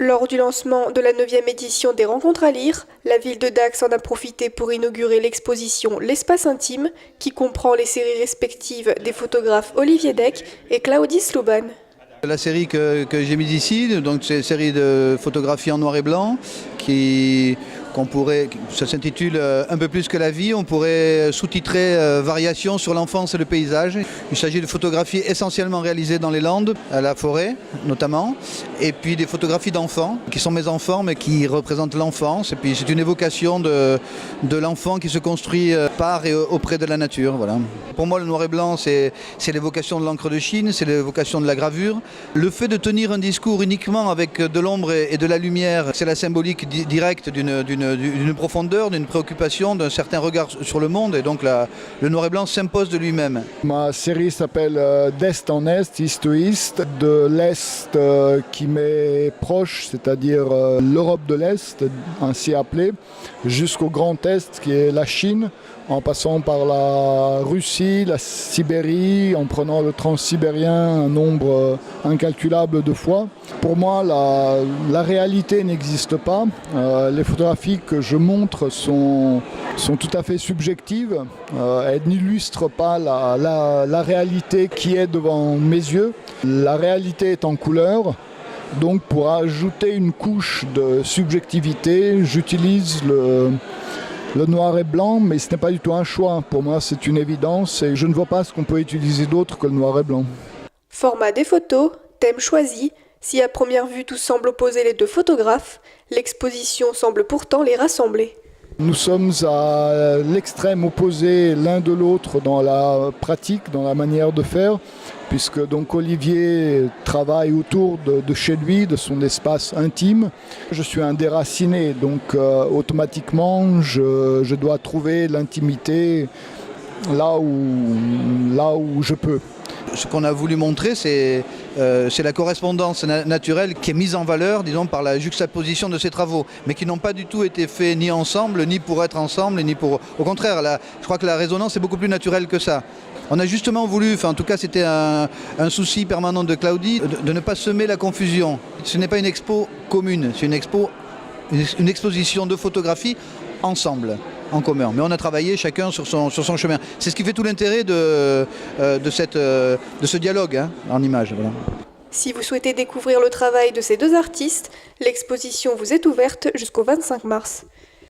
Lors du lancement de la 9e édition des Rencontres à lire, la ville de Dax en a profité pour inaugurer l'exposition L'Espace intime, qui comprend les séries respectives des photographes Olivier Deck et Claudie Sluban. La série que j'ai mise ici, donc c'est une série de photographies en noir et blanc ça s'intitule Un peu plus que la vie, on pourrait sous-titrer Variations sur l'enfance et le paysage. Il s'agit de photographies essentiellement réalisées dans les Landes, à la forêt notamment, et puis des photographies d'enfants, qui sont mes enfants mais qui représentent l'enfance, et puis c'est une évocation de l'enfant qui se construit par et auprès de la nature. Voilà. Pour moi le noir et blanc c'est l'évocation de l'encre de Chine, c'est l'évocation de la gravure. Le fait de tenir un discours uniquement avec de l'ombre et de la lumière, c'est la symbolique directe d'une profondeur, d'une préoccupation, d'un certain regard sur le monde, et donc le noir et blanc s'impose de lui-même. Ma série s'appelle d'Est en Est, East to East, de l'Est qui m'est proche, c'est-à-dire l'Europe de l'Est, ainsi appelée, jusqu'au Grand Est qui est la Chine, en passant par la Russie, la Sibérie, en prenant le transsibérien un nombre incalculable de fois. Pour moi, la réalité n'existe pas. Les photographies que je montre sont tout à fait subjectives. Elles n'illustrent pas la réalité qui est devant mes yeux. La réalité est en couleur. Donc pour ajouter une couche de subjectivité, j'utilise le noir et blanc, mais ce n'est pas du tout un choix. Pour moi, c'est une évidence et je ne vois pas ce qu'on peut utiliser d'autre que le noir et blanc. Format des photos, thème choisi. Si à première vue tout semble opposer les deux photographes, l'exposition semble pourtant les rassembler. Nous sommes à l'extrême opposé l'un de l'autre dans la pratique, dans la manière de faire, puisque donc Olivier travaille autour de chez lui, de son espace intime. Je suis un déraciné, donc automatiquement je dois trouver l'intimité là où je peux. Ce qu'on a voulu montrer, c'est la correspondance naturelle qui est mise en valeur, disons, par la juxtaposition de ces travaux, mais qui n'ont pas du tout été faits ni ensemble, ni pour être ensemble, ni pour... Au contraire, je crois que la résonance est beaucoup plus naturelle que ça. On a justement voulu, en tout cas c'était un souci permanent de Claudie, de ne pas semer la confusion. Ce n'est pas une expo commune, c'est une exposition de photographies ensemble, en commun. Mais on a travaillé chacun sur son chemin. C'est ce qui fait tout l'intérêt de ce dialogue en images. Voilà. Si vous souhaitez découvrir le travail de ces deux artistes, l'exposition vous est ouverte jusqu'au 25 mars.